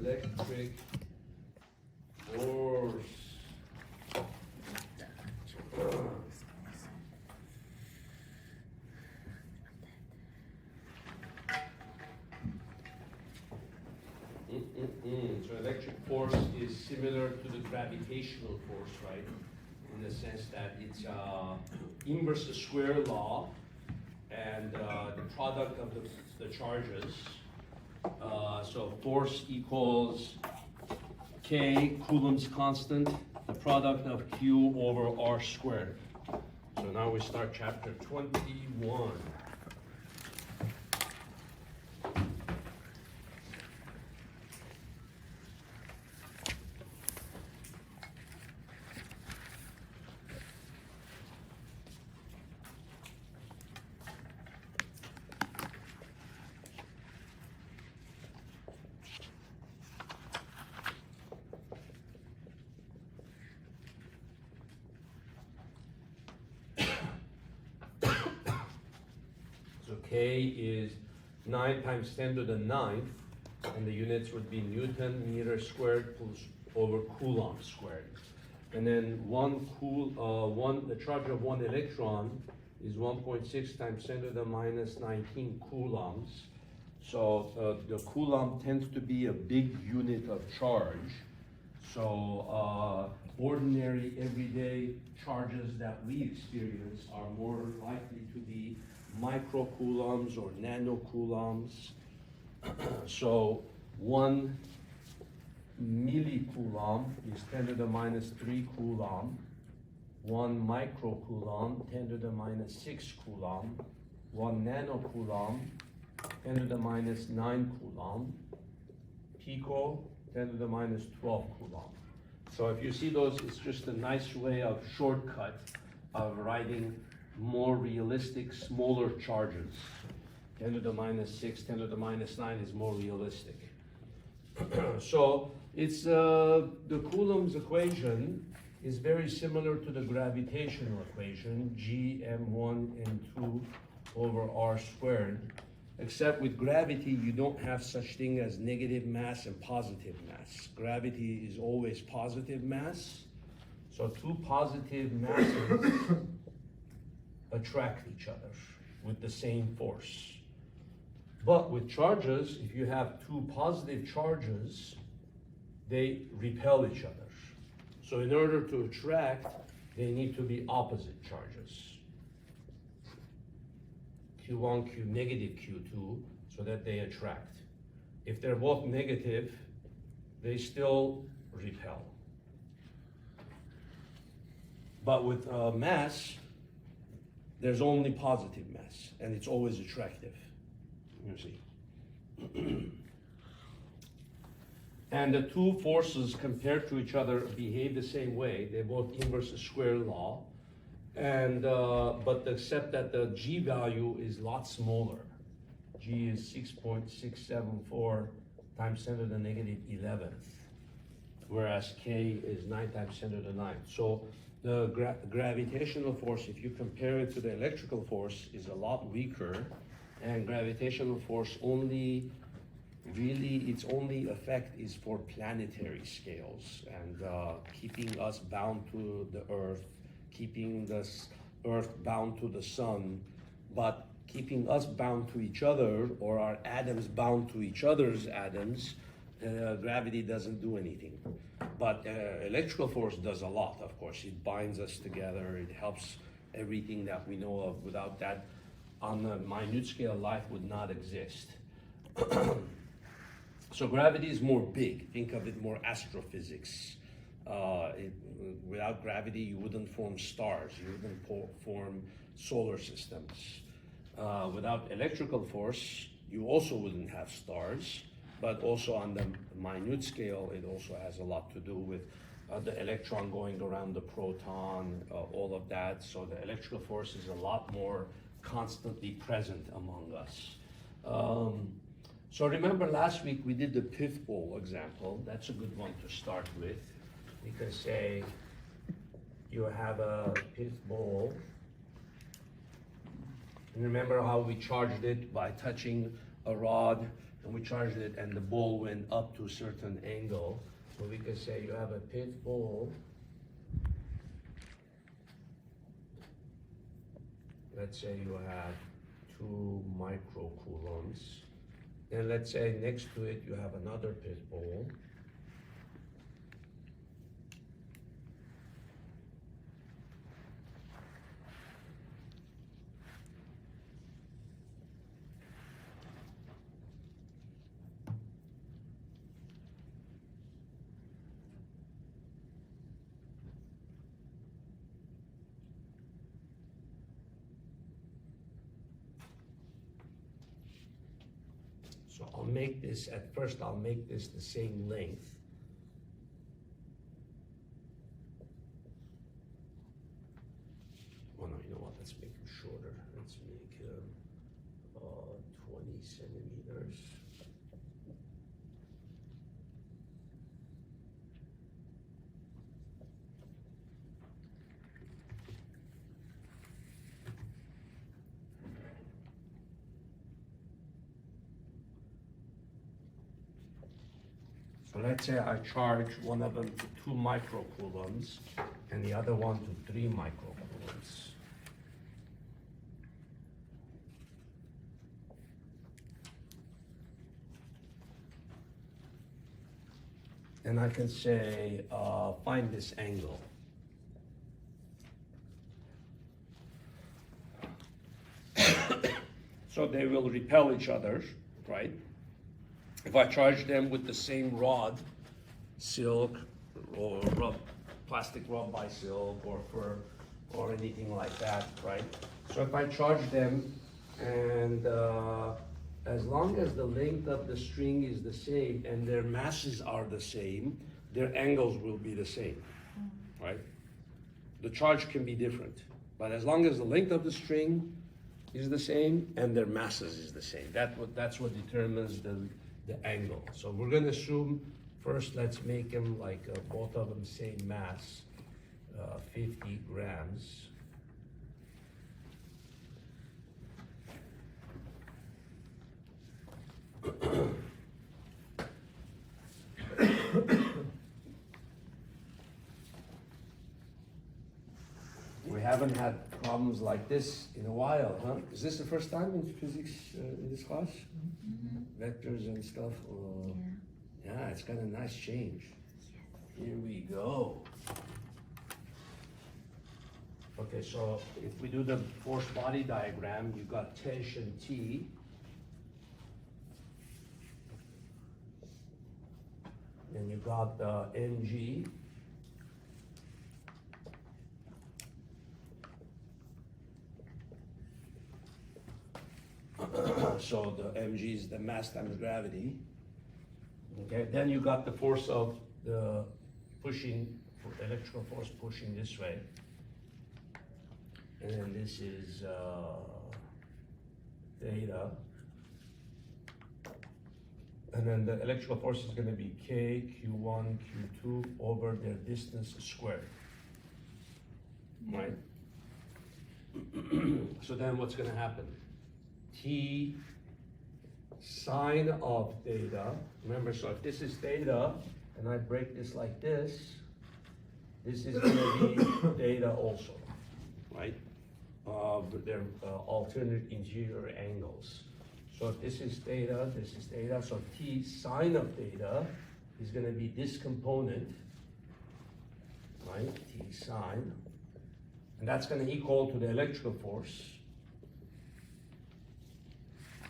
electric force. So electric force is similar to the gravitational force, right? In the sense that it's inverse square law, and the product of the charges. So force equals K, Coulomb's constant, the product of Q over R squared. So now we start chapter 21. So K is 9 times 10 to the 9th, and the units would be Newton meter squared over Coulomb squared. And then the charge of one electron is 1.6 times 10 to the minus 19 coulombs. So the Coulomb tends to be a big unit of charge. So ordinary everyday charges that we experience are more likely to be microcoulombs or nanocoulombs. So 1 millicoulomb is 10 to the minus 3 coulomb. 1 microcoulomb, 10 to the minus 6 coulomb. 1 nanocoulomb, 10 to the minus 9 coulomb. Pico, 10 to the minus 12 coulomb. So if you see those, it's just a nice way of shortcut of writing more realistic, smaller charges. 10 to the minus 6, 10 to the minus 9 is more realistic. So it's the Coulomb's equation is very similar to the gravitational equation, G m1 m2 over r squared, except with gravity you don't have such thing as negative mass and positive mass. Gravity is always positive mass. So two positive masses attract each other with the same force. But with charges, if you have two positive charges, they repel each other. So in order to attract, they need to be opposite charges. Q1, Q negative Q2, so that they attract. If they're both negative, they still repel. But with mass, there's only positive mass, and it's always attractive, you see. And the two forces compared to each other behave the same way. They're both inverse square law, and but except that the G value is a lot smaller. G is 6.674 times 10 to the negative 11th, whereas K is 9 times 10 to the 9th. So the gravitational force, if you compare it to the electrical force, is a lot weaker, and gravitational force only, really, its only effect is for planetary scales and keeping us bound to the Earth, keeping the Earth bound to the sun, but keeping us bound to each other, or our atoms bound to each other's atoms, gravity doesn't do anything. But electrical force does a lot, of course. It binds us together, it helps everything that we know of. Without that, on a minute scale, life would not exist. So gravity is more big. Think of it more astrophysics. Without gravity, you wouldn't form stars. You wouldn't form solar systems. Without electrical force, you also wouldn't have stars. But also on the minute scale, it also has a lot to do with the electron going around the proton, all of that. So the electrical force is a lot more constantly present among us. So remember last week we did the pith bowl example. That's a good one to start with. Because say you have a pith bowl, and remember how we charged it by touching a rod and we charged it, and the ball went up to a certain angle. So we can say you have a pit ball. Let's say you have 2 microcoulombs. And let's say next to it you have another pit ball. So I'll make this, at first I'll make this the same length. Oh no, you know what, let's make it shorter. Let's make 20 centimeters. So let's say I charge one of them to 2 microcoulombs and the other one to 3 microcoulombs. And I can say, find this angle. So they will repel each other, right? If I charge them with the same rod, silk or plastic rub by silk or fur or anything like that, right? So if I charge them and as long as the length of the string is the same and their masses are the same, their angles will be the same, right? The charge can be different, but as long as the length of the string is the same and their masses is the same, that's what determines the angle. So we're gonna assume first, let's make them like both of them same mass, 50 grams. We haven't had problems like this in a while, huh? Is this the first time in physics, in this class? Mm-hmm. Vectors and stuff? Yeah, it's got a nice change. Here we go. Okay, so if we do the force body diagram, you've got tension T. And you got the mg. So the mg is the mass times gravity. Okay, then you got the force of the pushing, electrical force pushing this way. And then this is theta. And then the electrical force is going to be K, Q1, Q2 over their distance squared. Right? So then what's going to happen? T sine of theta. Remember, so if this is theta, and I break this like this is going to be theta also, right? They're alternate interior angles. So if this is theta, this is theta, so T sine of theta is going to be this component, right? T sine, and that's going to equal to the electrical force.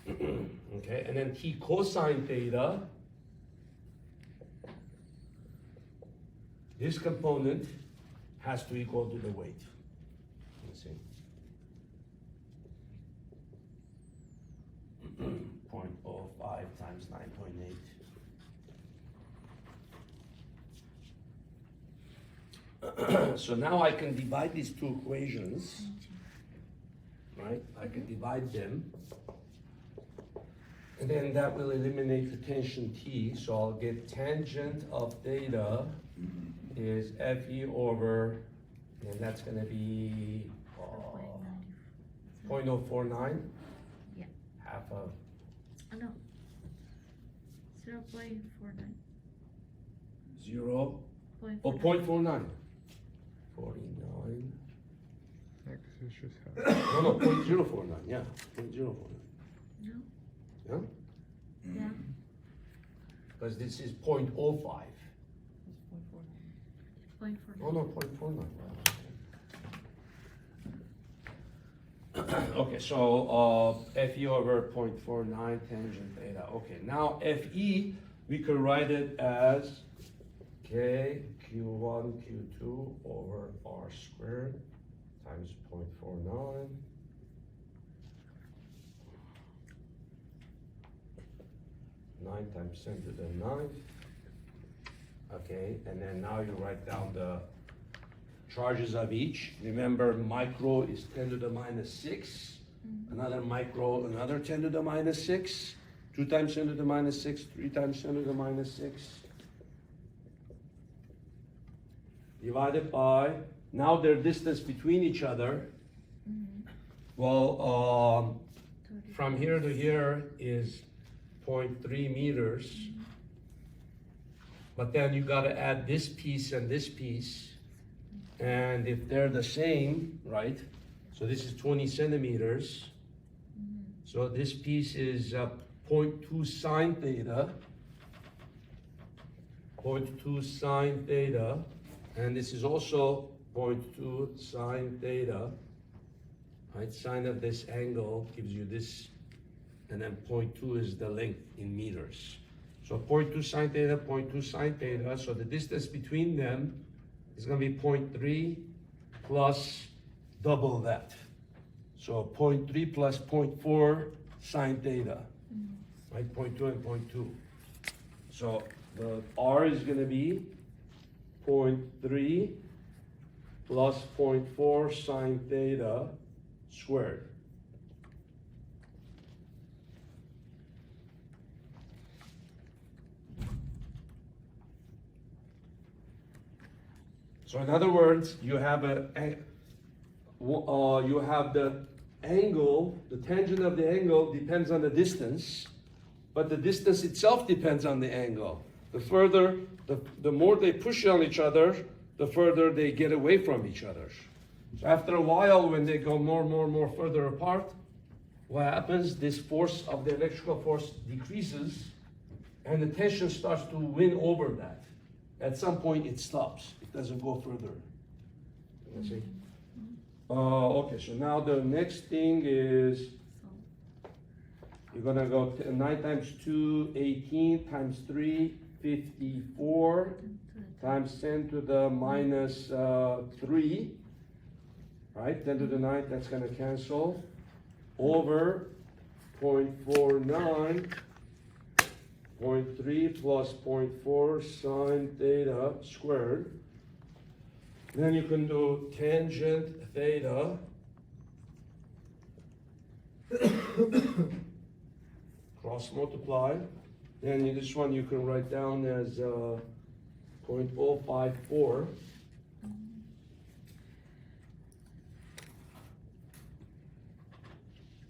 Okay, and then T cosine theta, this component has to equal to the weight. Let's see. 0.05 times 9.8. So now I can divide these two equations, right? I can divide them. And then that will eliminate the tension T. So I'll get tangent of theta is Fe over, and that's going to be 0.049. Yeah. Half of. Oh, no. 0.49. 0, Point oh, 49. 0.49. 49. Yeah, 'cause it's just half. No, no, 0.049, yeah, 0.049. No? Yeah? Yeah. Because this is 0.05. It's 0.49. Oh, no, 0.49. Okay, so FE over 0.49 tangent theta. Okay, now FE, we could write it as K Q1 Q2 over R squared times 0.49. Nine times 10 to the 9. Okay, and then now you write down the charges of each. Remember, micro is 10 to the minus 6. Another micro, another 10 to the minus 6. 2 times 10 to the minus 6, 3 times 10 to the minus 6. Divided by, now their distance between each other. Well, from here to here is 0.3 meters. But then you gotta add this piece and this piece. And if they're the same, right? So this is 20 centimeters. So this piece is 0.2 sine theta. 0.2 sine theta. And this is also 0.2 sine theta. Right? Sine of this angle gives you this. And then 0.2 is the length in meters. So 0.2 sine theta, 0.2 sine theta. So the distance between them is going to be 0.3 plus double that. So 0.3 plus 0.4 sine theta, right? 0.2 and 0.2. So the R is going to be 0.3 plus 0.4 sine theta squared. So in other words, you have the angle, the tangent of the angle depends on the distance, but the distance itself depends on the angle. The further, the more they push on each other, the further they get away from each other. So after a while, when they go more further apart, what happens? This force of the electrical force decreases, and the tension starts to win over that. At some point, it stops. It doesn't go further. You see? Okay, so now the next thing is you're gonna go 9 times 2, 18 times 3, 54 times 10 to the minus 3, right? 10 to the 9th, that's gonna cancel, over 0.49. 0.3 plus 0.4 sine theta squared. Then you can do tangent theta cross multiply. Then this one you can write down as 0.054.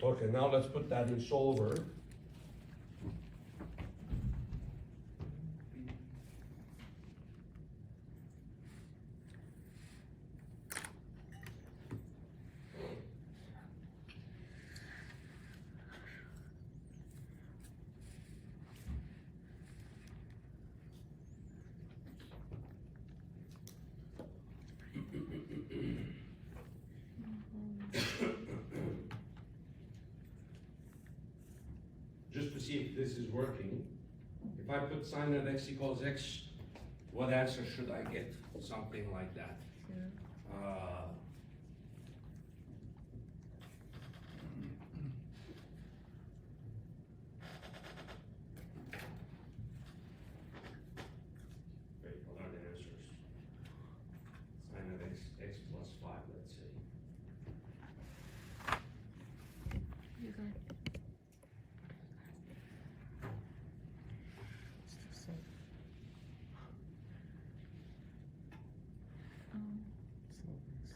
Okay, now let's put that in solver. Just to see if this is working. If I put sine of x equals x, what answer should I get? Something like that. Wait, what are the answers? Sine of x plus 5, let's say. You got it. It's the same. Um, It's not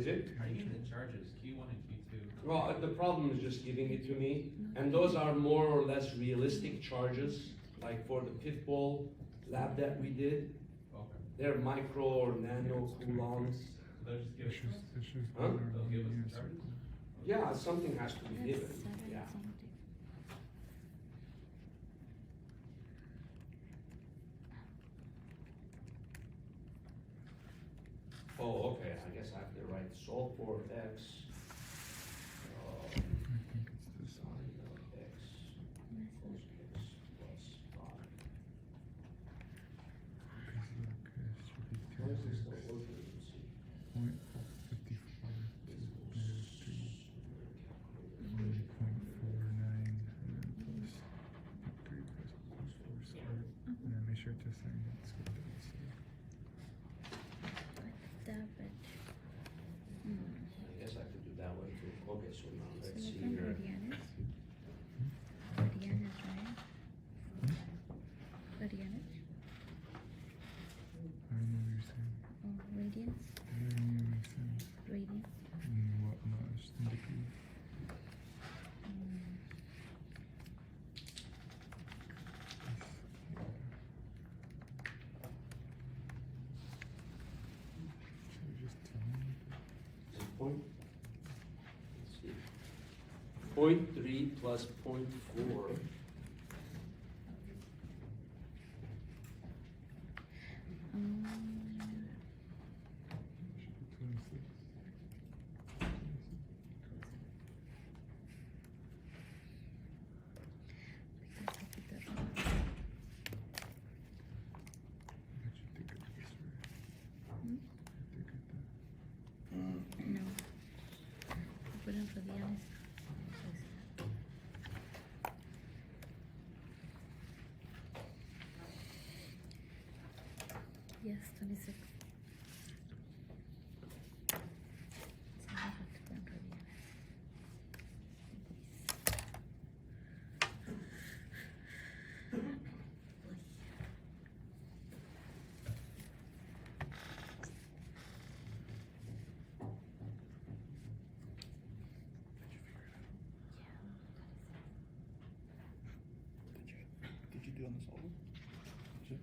Is it? I need the charges, Q1 and Q2. Well, the problem is just giving it to me, and those are more or less realistic charges, like for the pit bull lab that we did. Okay. They're micro or nano coulombs. So they'll just give It's it to us? just, it's just. Huh? They'll give us the charges? Yeah, something has to be That's given, 7 yeah. something. Oh, okay, I guess I have to write solve for X. I think it's this one. Sine of X equals X plus 5. Because look, it should be How is this 2 not working? Let's see. point 54 to negative 3. And then 0.49 and then plus 3 plus 4 squared. And then make sure to sign it with that. So But I guess I could do that one too. Okay, so now so let's the see one here. radianus, right? Radianus, I don't know what you're saying. or radians, That doesn't even make sense. radians. In what much? In degree? Should we just tell me? And point, let's see. 0.3 plus 0.4. Should be 26. Because I did that wrong. But you think it this way. Hmm? You think it that. No. I put in radianus. Yes, 26. So I have to put in radianus. Did you do on the solver? Did you?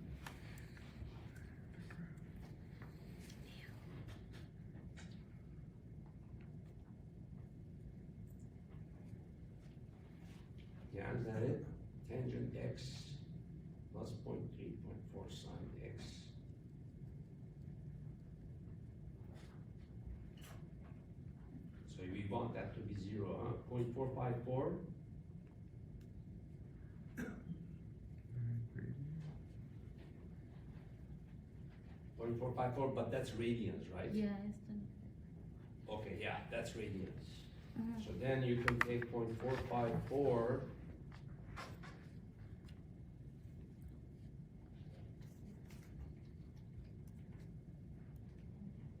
Yeah, is that it? Tangent X plus 0.3, 0.4 sine X. So we want that to be 0, huh? 0.454? And 0.454, but that's radians, right? Yeah, it's the. Okay, yeah, that's radians. Uh-huh. So then you can take 0.454.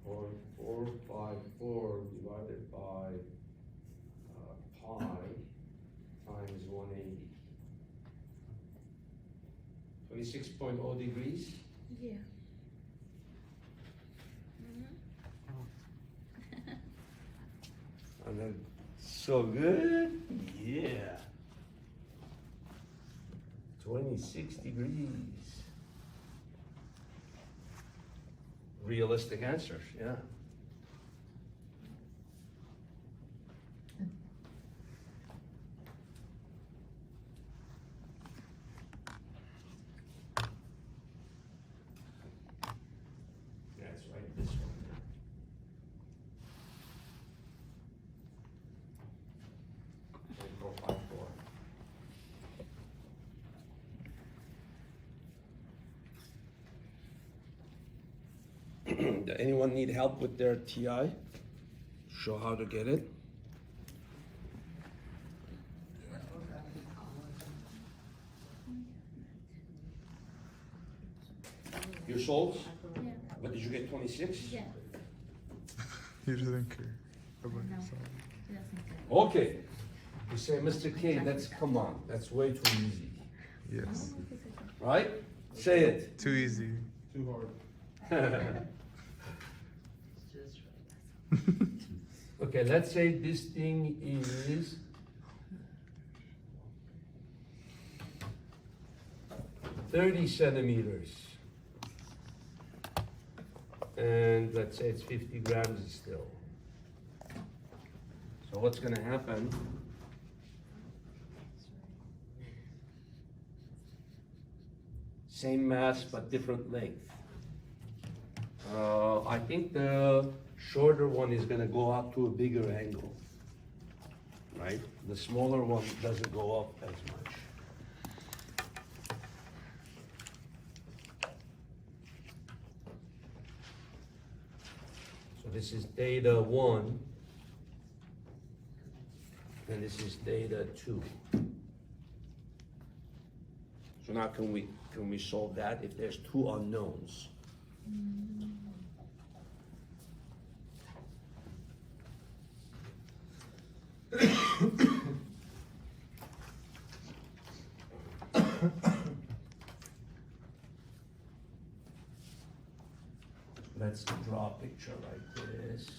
Point 454 divided by pi times 180. 26.0 degrees. Yeah. And then, so good? Yeah. 26 degrees. Realistic answers, yeah. That's right, this one. 454. Anyone need help with their TI? Show how to get it. You sold? Yeah. But did you get 26? Yeah. he doesn't care about No. himself. He doesn't care. Okay. You say, Mr. K, that's, come on, that's way too easy. Yes. Right? Say it. Too easy. Too hard. Okay, let's say this thing is 30 centimeters. And let's say it's 50 grams still. So what's gonna happen? Same mass but different length. I think the shorter one is gonna go up to a bigger angle, right? The smaller one doesn't go up as much. So this is theta 1, and this is theta 2. So now can we solve that if there's two unknowns? Let's draw a picture like this.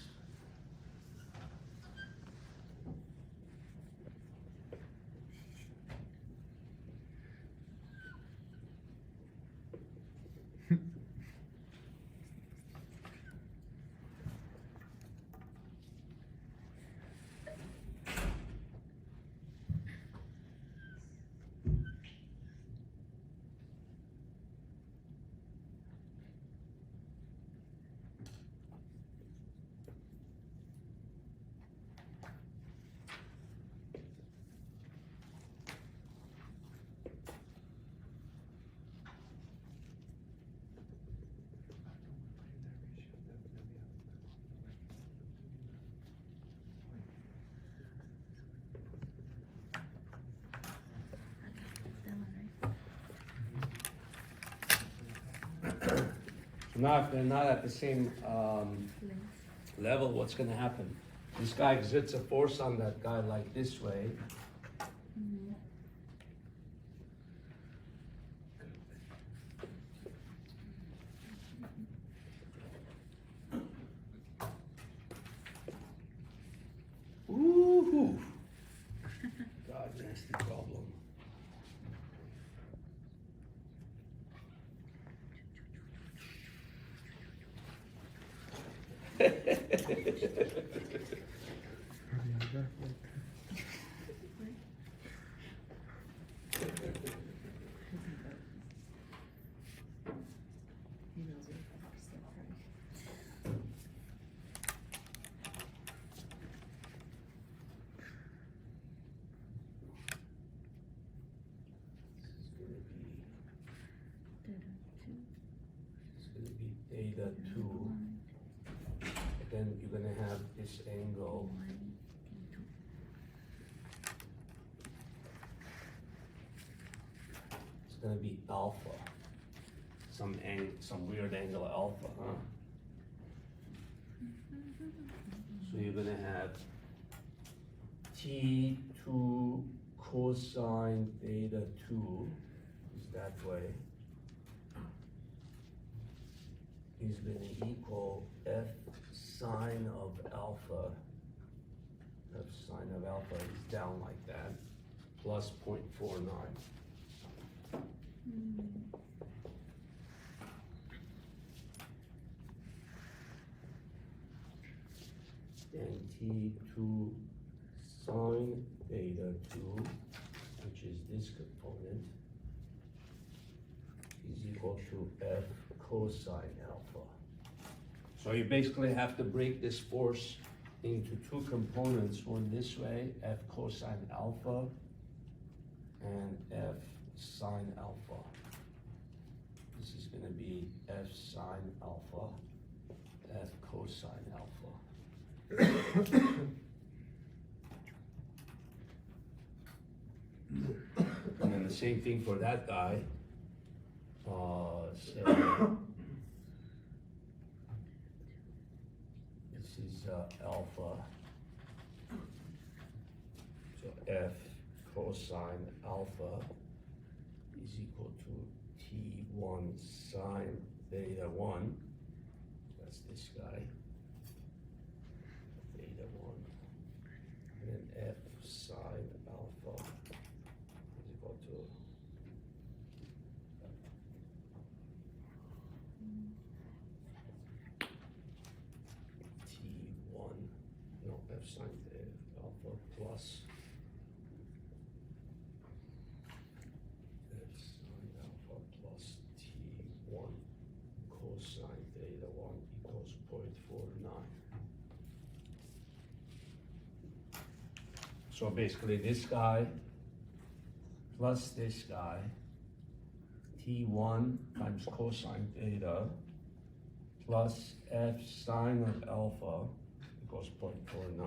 So now if they're not at the same level, what's gonna happen? This guy exerts a force on that guy like this way. Woo-hoo. God, nasty problem. He knows what to step right. It's gonna be theta 2. Then you're gonna have this angle. It's gonna be alpha. Some weird angle alpha, huh? So you're gonna have T2 cosine theta 2 is that way. Is gonna equal F sine of alpha. F sine of alpha is down like that, plus 0.49. And T2 sine theta 2, which is this component, is equal to F cosine alpha. So you basically have to break this force into two components, one this way, F cosine alpha, and F sine alpha. This is gonna be F sine alpha, F cosine alpha. And then the same thing for that guy. Say this is alpha. So F cosine alpha is equal to T1 sine theta 1. That's this guy. theta 1. And then F sine alpha is equal to T1, no, F sine theta alpha plus F sine alpha plus T1 cosine theta 1 equals 0.49. So basically this guy plus this guy, T1 times cosine theta plus F sine of alpha equals 0.49.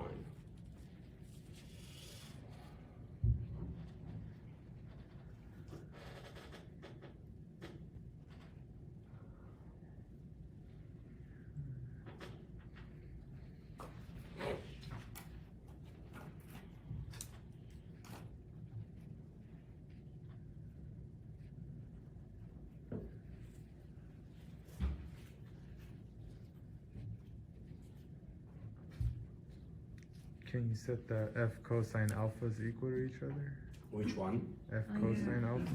Can you set the F cosine alphas equal to each other? Which one? F Oh, cosine yeah. alpha?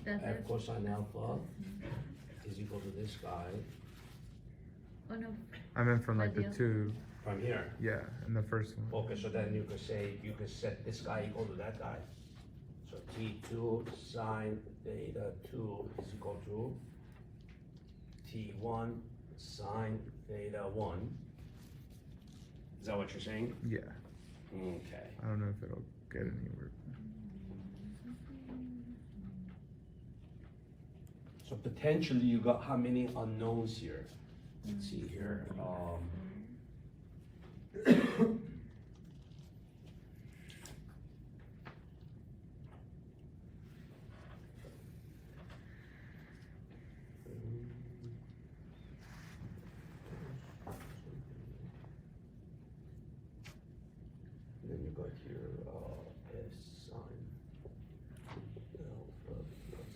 That's F it. cosine alpha is equal to this guy Oh no. I meant from like the Ideal. two, from here. yeah, in the first one. Okay, so then you could say, you could set this guy equal to that guy. So T2 sine theta 2 is equal to T1 sine theta 1. Is that what you're saying? Yeah, Okay. I don't know if it'll get anywhere. So potentially you got how many unknowns here? Let's see here. Then you got here S sine alpha plus.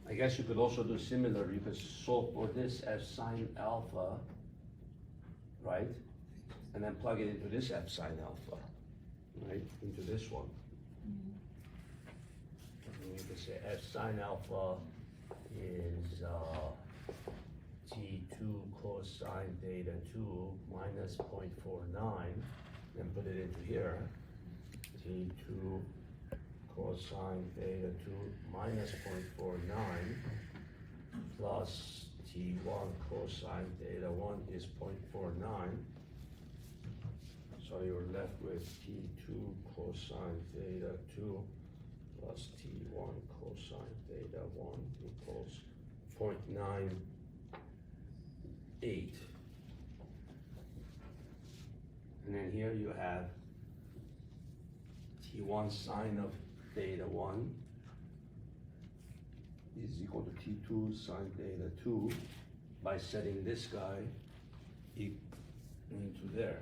I guess you could also do similar. You could solve for this F sine alpha, right? And then plug it into this F sine alpha, right? Into this one. And you could say F sine alpha is T2 cosine theta 2 minus 0.49, then put it into here. T2 cosine theta 2 minus 0.49 plus T1 cosine theta 1 is 0.49. So you're left with T2 cosine theta 2 plus T1 cosine theta 1 equals 0.98. And then here you have T1 sine of theta 1 is equal to T2 sine theta 2 by setting this guy into there.